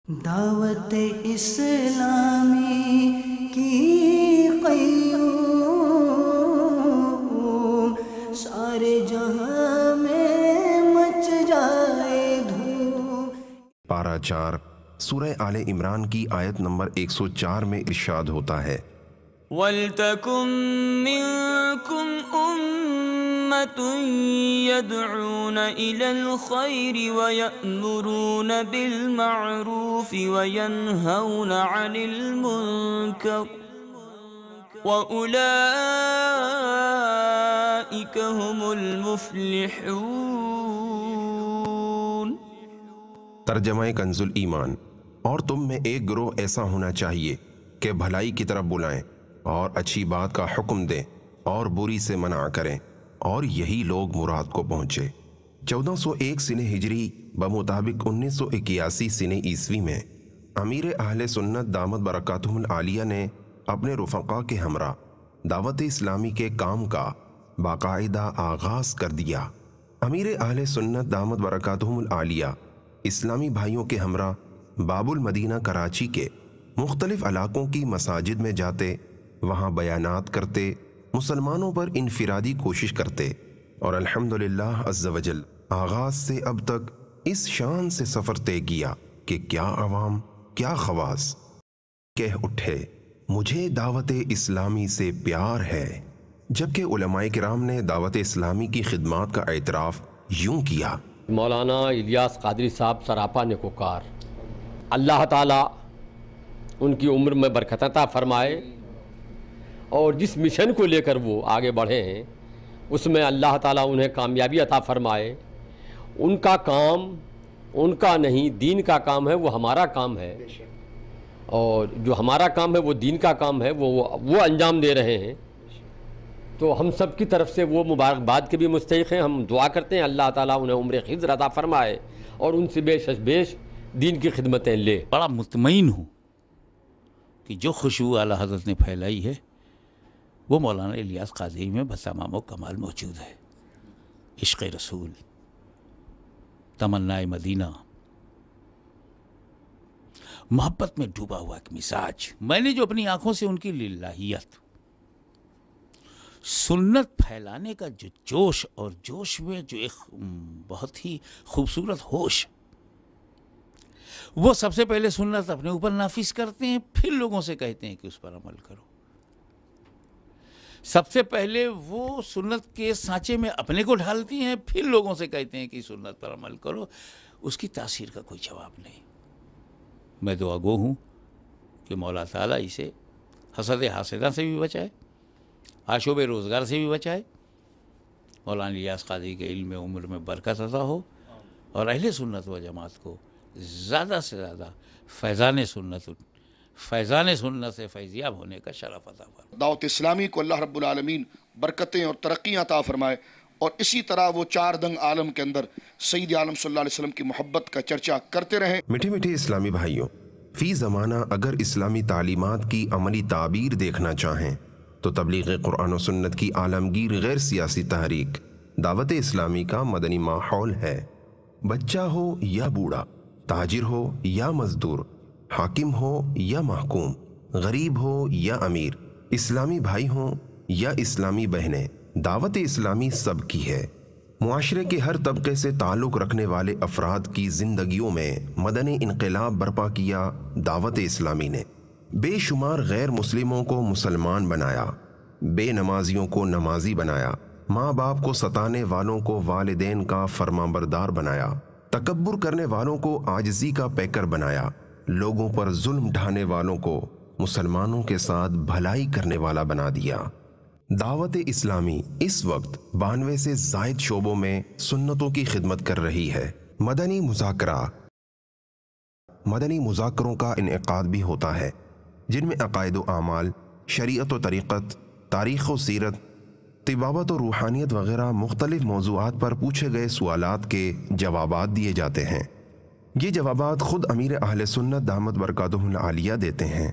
دعوت اسلامی کی قیوم سارے جہاں میں مچ جائے دھوم۔ پارہ 4 سورہ آل عمران کی آیت نمبر 104 میں ارشاد ہوتا ہے، وَلْتَكُن مِّنكُمْ أُمَّةٌ يَدْعُونَ إِلَى الْخَيْرِ وَيَأْمُرُونَ بِالْمَعْرُوفِ وَيَنْهَوْنَ عَنِ الْمُنكَرِ وَأُولَئِكَ هُمُ الْمُفْلِحُونَ۔ ترجمہ کنز ایمان۔ اور تم میں ایک گروہ ایسا ہونا چاہیے کہ بھلائی کی طرف بلائیں اور اچھی بات کا حکم دیں اور بری سے منع کریں، اور یہی لوگ مراد کو پہنچے۔ 1401 سنہ ہجری بمطابق 1981 سنہ عیسوی میں امیر اہل سنت دامت برکاتہم العالیہ نے اپنے رفقا کے ہمراہ دعوت اسلامی کے کام کا باقاعدہ آغاز کر دیا۔ امیر اہل سنت دامت برکاتہم العالیہ اسلامی بھائیوں کے ہمراہ باب المدینہ کراچی کے مختلف علاقوں کی مساجد میں جاتے، وہاں بیانات کرتے، مسلمانوں پر انفرادی کوشش کرتے، اور الحمدللہ عز وجل آغاز سے اب تک اس شان سے سفر طے کیا کہ کیا عوام کیا خواص کہہ اٹھے مجھے دعوت اسلامی سے پیار ہے، جبکہ علماء کرام نے دعوت اسلامی کی خدمات کا اعتراف یوں کیا۔ مولانا الیاس قادری صاحب سراپا نیکوکار، اللہ تعالیٰ ان کی عمر میں برکت عطا فرمائے، اور جس مشن کو لے کر وہ آگے بڑھے ہیں اس میں اللہ تعالیٰ انہیں کامیابی عطا فرمائے۔ ان کا کام ان کا نہیں، دین کا کام ہے، وہ ہمارا کام ہے، اور جو ہمارا کام ہے وہ دین کا کام ہے، وہ انجام دے رہے ہیں۔ تو ہم سب کی طرف سے وہ مبارکباد کے بھی مستحق ہیں۔ ہم دعا کرتے ہیں اللہ تعالیٰ انہیں عمر خضر عطا فرمائے اور ان سے بیش از بیش دین کی خدمتیں لے۔ بڑا مطمئن ہوں کہ جو خوشبو اعلیٰ حضرت نے پھیلائی ہے وہ مولانا الیاس قادری میں بتمام و کمال موجود ہے۔ عشق رسول، تمنائے مدینہ، محبت میں ڈوبا ہوا ایک مزاج۔ میں نے جو اپنی آنکھوں سے ان کی للہیت، سنت پھیلانے کا جو جوش، اور جوش میں جو ایک بہت ہی خوبصورت ہوش، وہ سب سے پہلے سنت اپنے اوپر نافذ کرتے ہیں، پھر لوگوں سے کہتے ہیں کہ اس پر عمل کرو۔ سب سے پہلے وہ سنت کے سانچے میں اپنے کو ڈھالتی ہیں، پھر لوگوں سے کہتے ہیں کہ سنت پر عمل کرو۔ اس کی تاثیر کا کوئی جواب نہیں۔ میں دعا گو ہوں کہ مولا تعالیٰ اسے حسد حاسدہ سے بھی بچائے، آشوب روزگار سے بھی بچائے، مولانا الیاس قادری کے علم عمر میں برکت عطا ہو، اور اہل سنت و جماعت کو زیادہ سے زیادہ فیضان سنت سے فیضیاب ہونے کا شرف عطا فرمائے۔ دعوت اسلامی کو اللہ رب العالمین برکتیں اور ترقیاں عطا فرمائے، اور اسی طرح وہ چار دنگ عالم کے اندر سید عالم صلی اللہ علیہ وسلم کی محبت کا چرچا کرتے رہیں۔ میٹھے میٹھے اسلامی بھائیوں، فی زمانہ اگر اسلامی تعلیمات کی عملی تعبیر دیکھنا چاہیں تو تبلیغ قرآن و سنت کی عالمگیر غیر سیاسی تحریک دعوت اسلامی کا مدنی ماحول ہے۔ بچہ ہو یا بوڑھا، تاجر ہو یا مزدور، حاکم ہو یا محکوم، غریب ہو یا امیر، اسلامی بھائی ہوں یا اسلامی بہنیں، دعوت اسلامی سب کی ہے۔ معاشرے کے ہر طبقے سے تعلق رکھنے والے افراد کی زندگیوں میں مدنی انقلاب برپا کیا دعوت اسلامی نے۔ بے شمار غیر مسلموں کو مسلمان بنایا، بے نمازیوں کو نمازی بنایا، ماں باپ کو ستانے والوں کو والدین کا فرمانبردار بنایا، تکبر کرنے والوں کو عاجزی کا پیکر بنایا، لوگوں پر ظلم ڈھانے والوں کو مسلمانوں کے ساتھ بھلائی کرنے والا بنا دیا۔ دعوت اسلامی اس وقت 92 سے زائد شعبوں میں سنتوں کی خدمت کر رہی ہے۔ مدنی مذاکروں کا انعقاد بھی ہوتا ہے، جن میں عقائد و اعمال، شریعت و طریقت، تاریخ و سیرت، طبابت و روحانیت وغیرہ مختلف موضوعات پر پوچھے گئے سوالات کے جوابات دیے جاتے ہیں۔ یہ جوابات خود امیر اہل سنت دامت برکاتہم العالیہ دیتے ہیں۔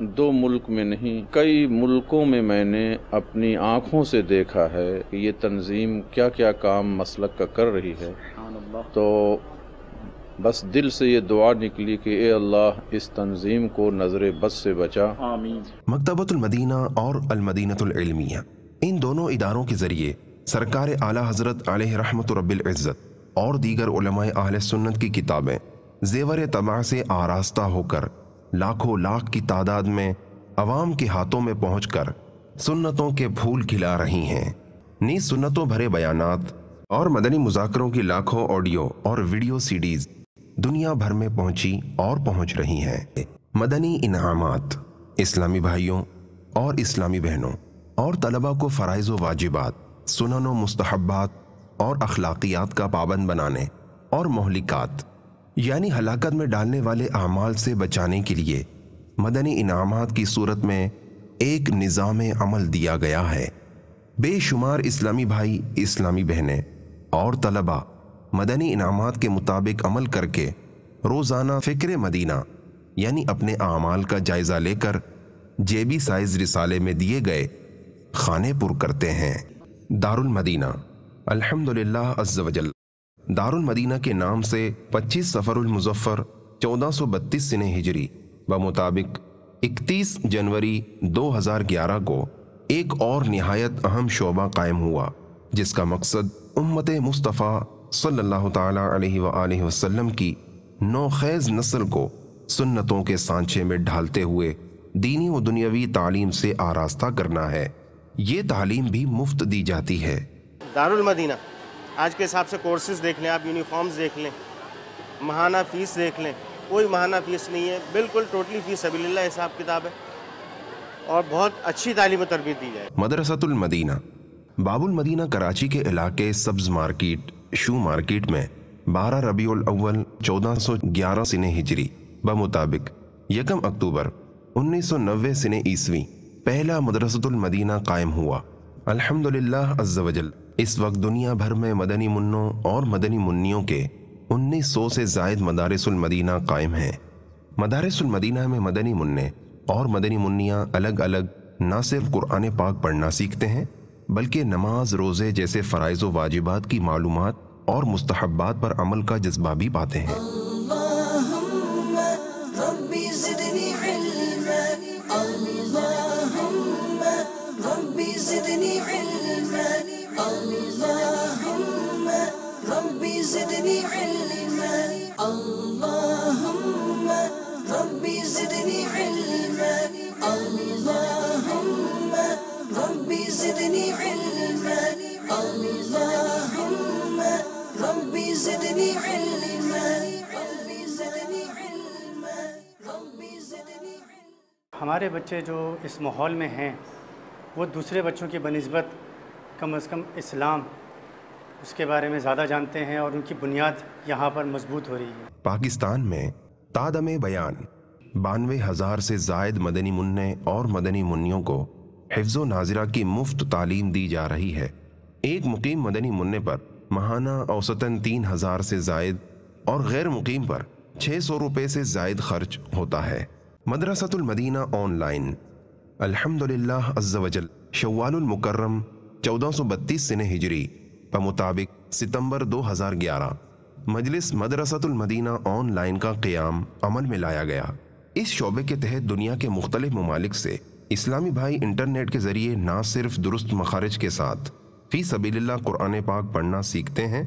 دو ملک میں نہیں کئی ملکوں میں میں نے اپنی آنکھوں سے دیکھا ہے کہ یہ تنظیم کیا کیا کام مسلک کا کر رہی ہے، تو بس دل سے یہ دعا نکلی کہ اے اللہ اس تنظیم کو نظر بد سے بچا، آمین۔ مکتبۃ المدینہ اور المدینۃ العلمیہ، ان دونوں اداروں کے ذریعے سرکار اعلیٰ حضرت علیہ رحمت رب العزت اور دیگر علماء اہل سنت کی کتابیں زیور طبع سے آراستہ ہو کر لاکھوں لاکھ کی تعداد میں عوام کے ہاتھوں میں پہنچ کر سنتوں کے پھول کھلا رہی ہیں۔ نیز سنتوں بھرے بیانات اور مدنی مذاکروں کی لاکھوں آڈیو اور ویڈیو سیڈیز دنیا بھر میں پہنچی اور پہنچ رہی ہیں۔ مدنی انعامات اسلامی بھائیوں اور اسلامی بہنوں اور طلباء کو فرائض و واجبات، سنن و مستحبات اور اخلاقیات کا پابند بنانے اور مہلکات یعنی ہلاکت میں ڈالنے والے اعمال سے بچانے کے لیے مدنی انعامات کی صورت میں ایک نظام عمل دیا گیا ہے۔ بے شمار اسلامی بھائی، اسلامی بہنیں اور طلباء مدنی انعامات کے مطابق عمل کر کے روزانہ فکر مدینہ یعنی اپنے اعمال کا جائزہ لے کر جیبی سائز رسالے میں دیے گئے خانے پر کرتے ہیں۔ دار المدینہ الحمدللہ عز وجل دار المدینہ کے نام سے 25 صفر المظفر 1432 سنہ ہجری بمطابق 31 جنوری 2011 کو ایک اور نہایت اہم شعبہ قائم ہوا، جس کا مقصد امت مصطفیٰ صلی اللہ تعالی علیہ وآلہ وسلم کی نوخیز نسل کو سنتوں کے سانچے میں ڈھالتے ہوئے دینی و دنیاوی تعلیم سے آراستہ کرنا ہے۔ یہ تعلیم بھی مفت دی جاتی ہے۔ دار المدینہ آج کے حساب سے کورسز دیکھ لیں، آپ یونیفارمز دیکھ لیں، ماہانہ فیس دیکھ لیں، کوئی ماہانہ فیس نہیں ہے، بالکل ٹوٹلی فی سبیل اللہ حساب کتاب ہے اور بہت اچھی تعلیم و تربیت دی جائے۔ مدرسۃ المدینہ باب المدینہ کراچی کے علاقے سبز مارکیٹ شو مارکیٹ میں 12 ربیع الاول 1411 سنہ ہجری بمطابق 1 اکتوبر 1990 سنہ عیسوی پہلا مدرسۃ المدینہ قائم ہوا۔ الحمدللہ عز وجل اس وقت دنیا بھر میں مدنی منوں اور مدنی منیوں کے 1900 سے زائد مدارس المدینہ قائم ہیں۔ مدارس المدینہ میں مدنی منع اور مدنی منیاں الگ الگ نہ صرف قرآن پاک پڑھنا سیکھتے ہیں بلکہ نماز، روزے جیسے فرائض و واجبات کی معلومات اور مستحبات پر عمل کا جذبہ بھی پاتے ہیں۔ اللہم ربی زدنی علما، اللہم ربی زدنی علما، اللہم ربی زدنی علما، اللہم ربی زدنی علما، اللہم ربی زدنی علما، اللہم ربی زدنی علما، ربی زدنی علما، ربی زدنی علما۔ ہمارے بچے جو اس ماحول میں ہیں وہ دوسرے بچوں کی بنسبت کم از کم اسلام اس کے بارے میں زیادہ جانتے ہیں اور ان کی بنیاد یہاں پر مضبوط ہو رہی ہے۔ پاکستان میں تادم بیان 92,000 سے زائد مدنی منع اور مدنی منیوں کو حفظ و ناظرہ کی مفت تعلیم دی جا رہی ہے۔ ایک مقیم مدنی منع پر ماہانہ اوسطاً 3,000 سے زائد اور غیر مقیم پر 600 روپے سے زائد خرچ ہوتا ہے۔ مدرسۃ المدینہ آن لائن الحمدللہ عز وجل شوال المکرم 1432 سنہ ہجری بمطابق ستمبر 2011 مجلس مدرسۃ المدینہ آن لائن کا قیام عمل میں لایا گیا۔ اس شعبے کے تحت دنیا کے مختلف ممالک سے اسلامی بھائی انٹرنیٹ کے ذریعے نہ صرف درست مخارج کے ساتھ فی سبیل اللہ قرآن پاک پڑھنا سیکھتے ہیں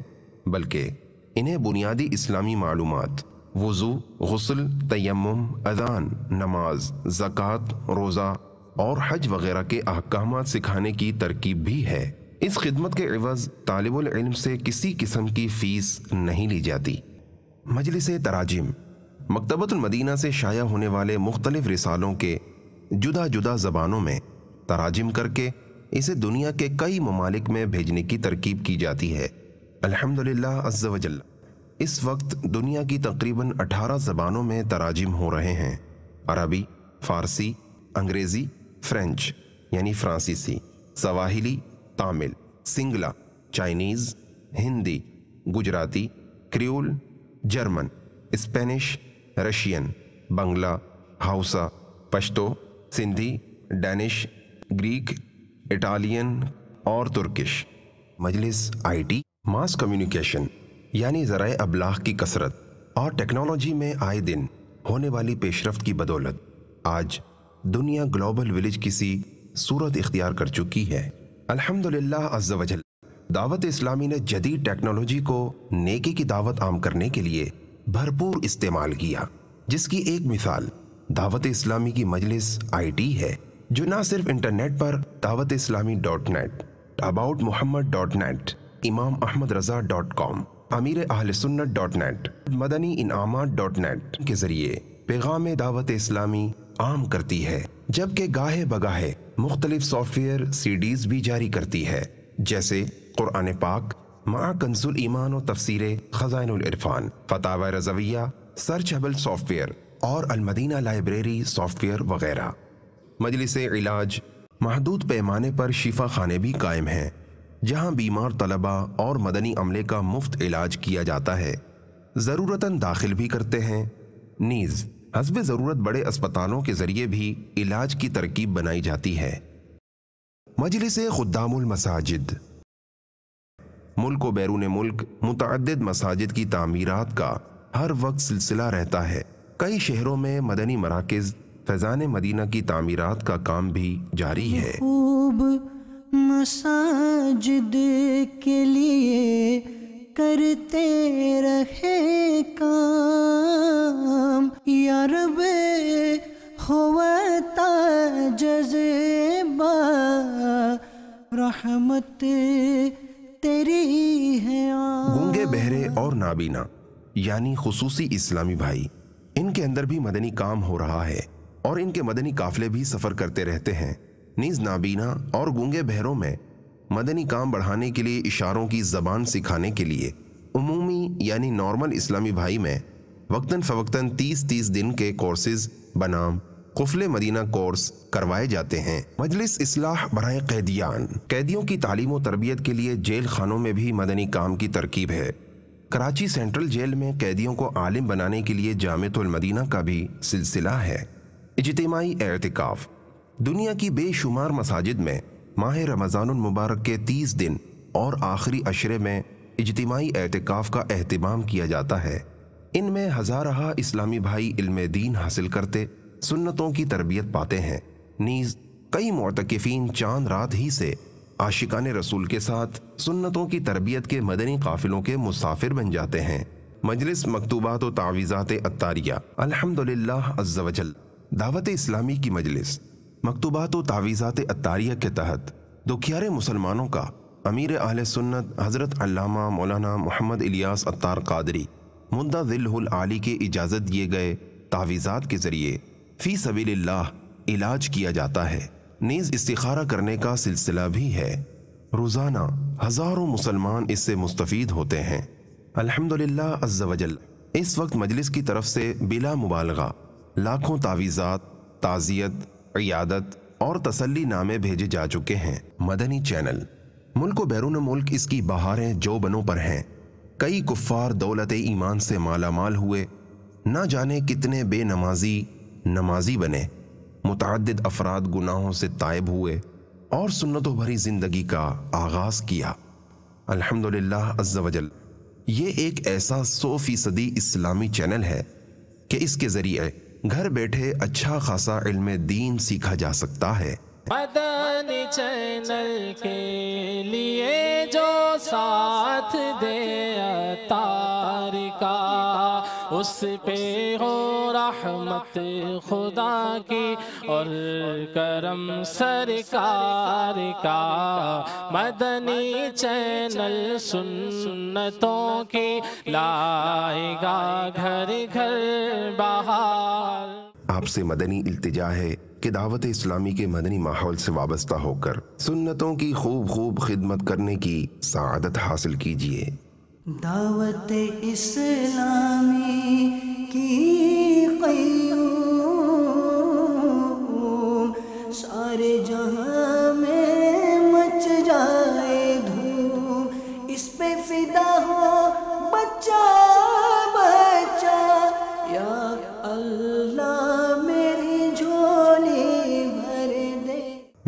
بلکہ انہیں بنیادی اسلامی معلومات، وضو، غسل، تیمم، اذان، نماز، زکوٰۃ، روزہ اور حج وغیرہ کے احکامات سکھانے کی ترکیب بھی ہے۔ اس خدمت کے عوض طالب العلم سے کسی قسم کی فیس نہیں لی جاتی۔ مجلس تراجم مکتبۃ المدینہ سے شائع ہونے والے مختلف رسالوں کے جدا جدا زبانوں میں تراجم کر کے اسے دنیا کے کئی ممالک میں بھیجنے کی ترکیب کی جاتی ہے۔ الحمدللہ عز وجل اس وقت دنیا کی تقریباً 18 زبانوں میں تراجم ہو رہے ہیں۔ عربی، فارسی، انگریزی، فرینچ یعنی فرانسیسی، سواحلی، Tamil, Sinhala, Chinese, Hindi, Gujarati, Creole, German, Spanish, Russian, Bangla, Hausa, Pashto, Sindhi, Danish, Greek, Italian اور ترکش۔ مجلس آئی ٹی، ماس کمیونیکیشن یعنی ذرائع ابلاغ کی کثرت اور ٹیکنالوجی میں آئے دن ہونے والی پیش رفت کی بدولت آج دنیا گلوبل ولیج کی سی صورت اختیار کر چکی ہے۔ الحمدللہ عز و جل دعوت اسلامی نے جدید ٹیکنالوجی کو نیکی کی دعوت عام کرنے کے لیے بھرپور استعمال کیا، جس کی ایک مثال دعوت اسلامی کی مجلس آئی ٹی ہے، جو نہ صرف انٹرنیٹ پر دعوت اسلامی .net، اباؤٹ محمد .net، امام احمد رضا .com، امیر اہل سنت .net، مدنی انعامات .net کے ذریعے پیغام دعوت اسلامی عام کرتی ہے، جبکہ گاہے بگاہے مختلف سافٹ ویئر CDs بھی جاری کرتی ہے، جیسے قرآن پاک مع کنز الایمان و تفسیر خزائن العرفان، فتاوی رضویہ، سرچیبل سافٹ ویئر اور المدینہ لائبریری سافٹ ویئر وغیرہ۔ مجلس علاج محدود پیمانے پر شفا خانے بھی قائم ہیں، جہاں بیمار طلبہ اور مدنی عملے کا مفت علاج کیا جاتا ہے، ضرورتاً داخل بھی کرتے ہیں، نیز حسب ضرورت بڑے اسپتالوں کے ذریعے بھی علاج کی ترکیب بنائی جاتی ہے۔ مجلس خدام المساجد ملک و بیرون ملک متعدد مساجد کی تعمیرات کا ہر وقت سلسلہ رہتا ہے۔ کئی شہروں میں مدنی مراکز فیضان مدینہ کی تعمیرات کا کام بھی جاری ہے۔ خوب مساجد کے لیے کرتے رہے کام، یا رب ہوتا جذبہ رحمت تیری ہے۔ گونگے، بہرے اور نابینا یعنی خصوصی اسلامی بھائی، ان کے اندر بھی مدنی کام ہو رہا ہے اور ان کے مدنی قافلے بھی سفر کرتے رہتے ہیں۔ نیز نابینا اور گونگے بہروں میں مدنی کام بڑھانے کے لیے اشاروں کی زبان سکھانے کے لیے عمومی یعنی نارمل اسلامی بھائی میں وقتاً فوقتاً 30 دن کے کورسز بنام قفل مدینہ کورس کروائے جاتے ہیں۔ مجلس اصلاح برائے قیدیان، قیدیوں کی تعلیم و تربیت کے لیے جیل خانوں میں بھی مدنی کام کی ترکیب ہے۔ کراچی سینٹرل جیل میں قیدیوں کو عالم بنانے کے لیے جامعۃ المدینہ کا بھی سلسلہ ہے۔ اجتماعی اعتکاف دنیا کی بے شمار مساجد میں ماہ رمضان المبارک کے 30 دن اور آخری عشرے میں اجتماعی اعتکاف کا اہتمام کیا جاتا ہے۔ ان میں ہزارہ اسلامی بھائی علم دین حاصل کرتے سنتوں کی تربیت پاتے ہیں، نیز کئی معتکفین چاند رات ہی سے عاشقان رسول کے ساتھ سنتوں کی تربیت کے مدنی قافلوں کے مسافر بن جاتے ہیں۔ مجلس مکتوبات و تعویذات عطاریہ الحمدللہ عز و جل دعوت اسلامی کی مجلس مکتوبات و تعویذات عطاریہ کے تحت دکھیارے مسلمانوں کا امیر اہل سنت حضرت علامہ مولانا محمد الیاس عطار قادری مدہ ظلہ العالی کے اجازت دیے گئے تعویذات کے ذریعے فی سبیل اللہ علاج کیا جاتا ہے، نیز استخارہ کرنے کا سلسلہ بھی ہے۔ روزانہ ہزاروں مسلمان اس سے مستفید ہوتے ہیں۔ الحمدللہ عز و جل اس وقت مجلس کی طرف سے بلا مبالغہ لاکھوں تعویذات، تعزیت، عیادت اور تسلی نامے بھیجے جا چکے ہیں۔ مدنی چینل ملک و بیرون ملک اس کی بہاریں جو بنوں پر ہیں۔ کئی کفار دولت ایمان سے مالا مال ہوئے، نہ جانے کتنے بے نمازی بنے، متعدد افراد گناہوں سے تائب ہوئے اور سنتوں بھری زندگی کا آغاز کیا۔ الحمدللہ عز و جل یہ ایک ایسا 100% اسلامی چینل ہے کہ اس کے ذریعے گھر بیٹھے اچھا خاصا علم دین سیکھا جا سکتا ہے۔ مدنی چینل کے لیے جو ساتھ دے عطار کا، اس پہ ہو رحمت خدا کی اور کرم سرکار کا۔ مدنی چینل سنتوں کی لائے گا گھر گھر بہار۔ آپ سے مدنی التجا ہے کہ دعوت اسلامی کے مدنی ماحول سے وابستہ ہو کر سنتوں کی خوب خدمت کرنے کی سعادت حاصل کیجیے۔ دعوت اسلامی کی قیوم سارے جہاں میں مچ جائے دھوم، اس پہ فدا ہو بچہ بچہ، یا اللہ میری جھولی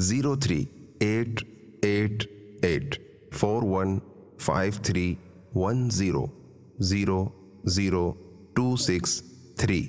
038888415310000263।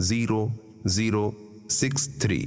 0063।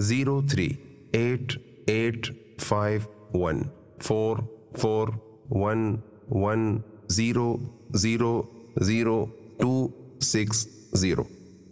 0385144110000260।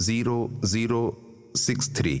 0063।